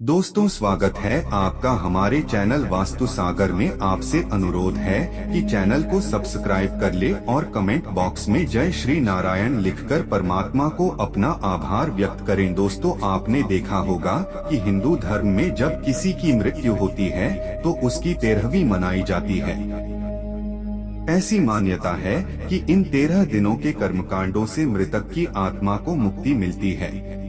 दोस्तों, स्वागत है आपका हमारे चैनल वास्तु सागर में। आपसे अनुरोध है कि चैनल को सब्सक्राइब कर ले और कमेंट बॉक्स में जय श्री नारायण लिखकर परमात्मा को अपना आभार व्यक्त करें। दोस्तों, आपने देखा होगा कि हिंदू धर्म में जब किसी की मृत्यु होती है तो उसकी 13वीं मनाई जाती है। ऐसी मान्यता है कि इन 13 दिनों के कर्मकांडों से मृतक की आत्मा को मुक्ति मिलती है।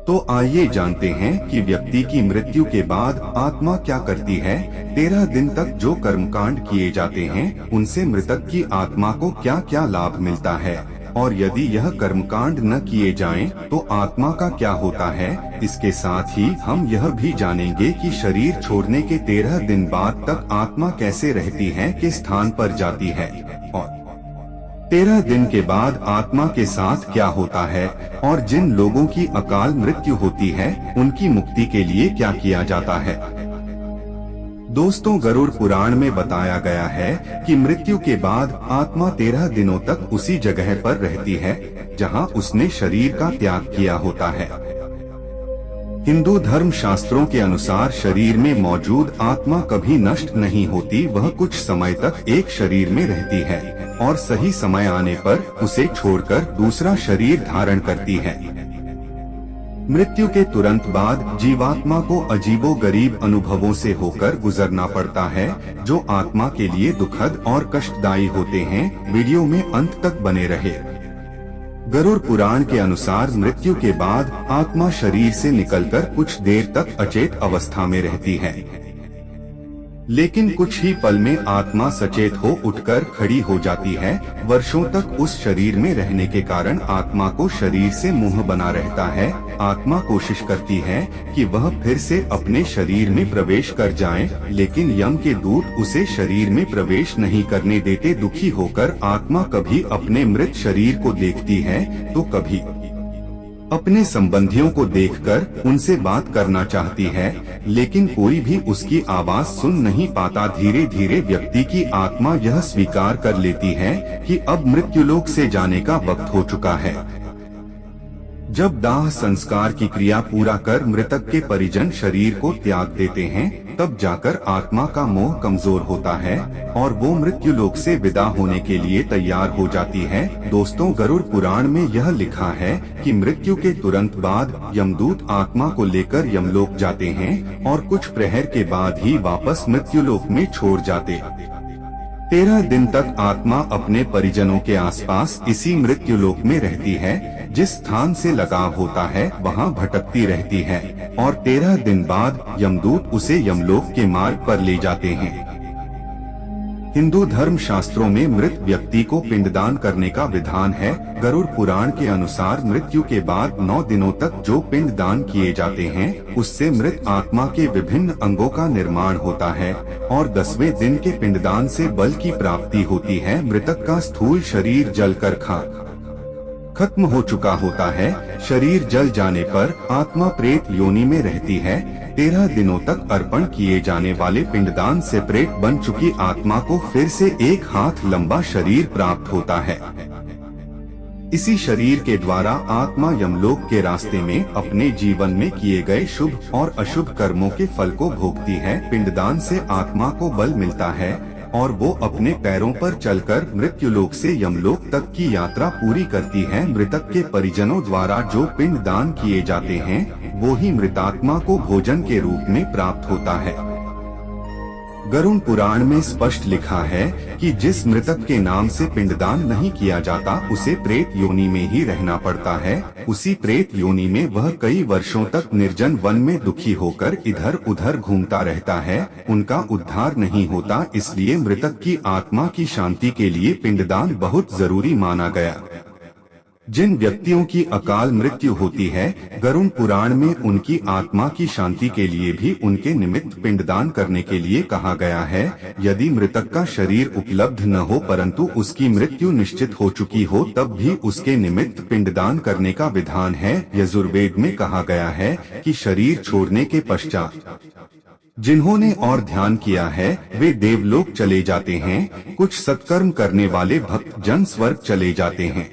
तो आइए जानते हैं कि व्यक्ति की मृत्यु के बाद आत्मा क्या करती है। 13 दिन तक जो कर्मकांड किए जाते हैं उनसे मृतक की आत्मा को क्या क्या लाभ मिलता है, और यदि यह कर्मकांड न किए जाएं तो आत्मा का क्या होता है। इसके साथ ही हम यह भी जानेंगे कि शरीर छोड़ने के 13 दिन बाद तक आत्मा कैसे रहती है, किस स्थान पर जाती है, और 13 दिन के बाद आत्मा के साथ क्या होता है, और जिन लोगों की अकाल मृत्यु होती है उनकी मुक्ति के लिए क्या किया जाता है। दोस्तों, गरुड़ पुराण में बताया गया है कि मृत्यु के बाद आत्मा 13 दिनों तक उसी जगह पर रहती है जहां उसने शरीर का त्याग किया होता है। हिंदू धर्म शास्त्रों के अनुसार शरीर में मौजूद आत्मा कभी नष्ट नहीं होती। वह कुछ समय तक एक शरीर में रहती है और सही समय आने पर उसे छोड़कर दूसरा शरीर धारण करती है। मृत्यु के तुरंत बाद जीवात्मा को अजीबोगरीब अनुभवों से होकर गुजरना पड़ता है, जो आत्मा के लिए दुखद और कष्टदायी होते हैं। वीडियो में अंत तक बने रहे। गरुड़ पुराण के अनुसार मृत्यु के बाद आत्मा शरीर से निकलकर कुछ देर तक अचेत अवस्था में रहती है, लेकिन कुछ ही पल में आत्मा सचेत हो उठकर खड़ी हो जाती है। वर्षों तक उस शरीर में रहने के कारण आत्मा को शरीर से मोह बना रहता है। आत्मा कोशिश करती है कि वह फिर से अपने शरीर में प्रवेश कर जाए, लेकिन यम के दूत उसे शरीर में प्रवेश नहीं करने देते। दुखी होकर आत्मा कभी अपने मृत शरीर को देखती है तो कभी अपने संबंधियों को देखकर उनसे बात करना चाहती है, लेकिन कोई भी उसकी आवाज सुन नहीं पाता। धीरे धीरे व्यक्ति की आत्मा यह स्वीकार कर लेती है कि अब मृत्युलोक से जाने का वक्त हो चुका है। जब दाह संस्कार की क्रिया पूरा कर मृतक के परिजन शरीर को त्याग देते हैं, तब जाकर आत्मा का मोह कमजोर होता है और वो मृत्युलोक से विदा होने के लिए तैयार हो जाती है। दोस्तों, गरुड़ पुराण में यह लिखा है कि मृत्यु के तुरंत बाद यमदूत आत्मा को लेकर यमलोक जाते हैं और कुछ प्रहर के बाद ही वापस मृत्युलोक में छोड़ जाते। 13 दिन तक आत्मा अपने परिजनों के आसपास इसी मृत्युलोक में रहती है। जिस स्थान से लगाव होता है वहां भटकती रहती है और 13 दिन बाद यमदूत उसे यमलोक के मार्ग पर ले जाते हैं। हिंदू धर्म शास्त्रों में मृत व्यक्ति को पिंडदान करने का विधान है। गरुड़ पुराण के अनुसार मृत्यु के बाद 9 दिनों तक जो पिंडदान किए जाते हैं उससे मृत आत्मा के विभिन्न अंगों का निर्माण होता है और 10वें दिन के पिंडदान से बल की प्राप्ति होती है। मृतक का स्थूल शरीर जलकर खत्म हो चुका होता है। शरीर जल जाने पर आत्मा प्रेत योनि में रहती है। 13 दिनों तक अर्पण किए जाने वाले पिंडदान से प्रेत बन चुकी आत्मा को फिर से 1 हाथ लंबा शरीर प्राप्त होता है। इसी शरीर के द्वारा आत्मा यमलोक के रास्ते में अपने जीवन में किए गए शुभ और अशुभ कर्मों के फल को भोगती है। पिंडदान से आत्मा को बल मिलता है और वो अपने पैरों पर चलकर मृत्युलोक से यमलोक तक की यात्रा पूरी करती है। मृतक के परिजनों द्वारा जो पिंड दान किए जाते हैं वो ही मृतात्मा को भोजन के रूप में प्राप्त होता है। गरुड़ पुराण में स्पष्ट लिखा है कि जिस मृतक के नाम से पिंडदान नहीं किया जाता उसे प्रेत योनि में ही रहना पड़ता है। उसी प्रेत योनि में वह कई वर्षों तक निर्जन वन में दुखी होकर इधर उधर घूमता रहता है। उनका उद्धार नहीं होता, इसलिए मृतक की आत्मा की शांति के लिए पिंडदान बहुत जरूरी माना गया। जिन व्यक्तियों की अकाल मृत्यु होती है, गरुड़ पुराण में उनकी आत्मा की शांति के लिए भी उनके निमित्त पिंडदान करने के लिए कहा गया है। यदि मृतक का शरीर उपलब्ध न हो परंतु उसकी मृत्यु निश्चित हो चुकी हो, तब भी उसके निमित्त पिंडदान करने का विधान है। यजुर्वेद में कहा गया है कि शरीर छोड़ने के पश्चात जिन्होंने और ध्यान किया है वे देवलोक चले जाते हैं। कुछ सत्कर्म करने वाले भक्त जन स्वर्ग चले जाते हैं।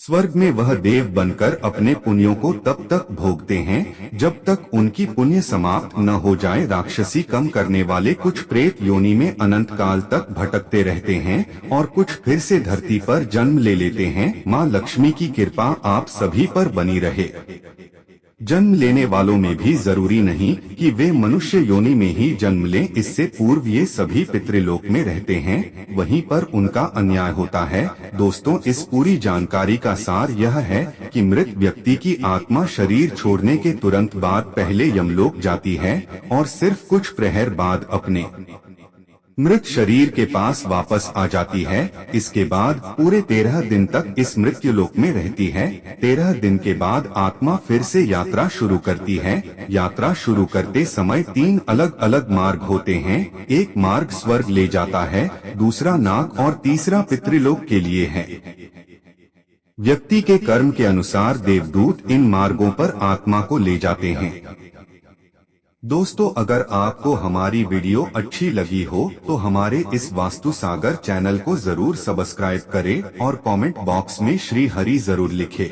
स्वर्ग में वह देव बनकर अपने पुण्यों को तब तक भोगते हैं जब तक उनकी पुण्य समाप्त न हो जाए। राक्षसी कम करने वाले कुछ प्रेत योनि में अनंत काल तक भटकते रहते हैं और कुछ फिर से धरती पर जन्म ले लेते हैं। माँ लक्ष्मी की कृपा आप सभी पर बनी रहे। जन्म लेने वालों में भी जरूरी नहीं कि वे मनुष्य योनि में ही जन्म लें, इससे पूर्व ये सभी पितृलोक में रहते हैं, वहीं पर उनका अन्याय होता है। दोस्तों, इस पूरी जानकारी का सार यह है कि मृत व्यक्ति की आत्मा शरीर छोड़ने के तुरंत बाद पहले यमलोक जाती है और सिर्फ कुछ प्रहर बाद अपने मृत शरीर के पास वापस आ जाती है। इसके बाद पूरे 13 दिन तक इस मृत्युलोक में रहती है। 13 दिन के बाद आत्मा फिर से यात्रा शुरू करती है। यात्रा शुरू करते समय 3 अलग अलग मार्ग होते हैं। एक मार्ग स्वर्ग ले जाता है, दूसरा नाग और तीसरा पितृलोक के लिए है। व्यक्ति के कर्म के अनुसार देवदूत इन मार्गों पर आत्मा को ले जाते हैं। दोस्तों, अगर आपको हमारी वीडियो अच्छी लगी हो तो हमारे इस वास्तु सागर चैनल को जरूर सब्सक्राइब करें और कमेंट बॉक्स में श्री हरि जरूर लिखें।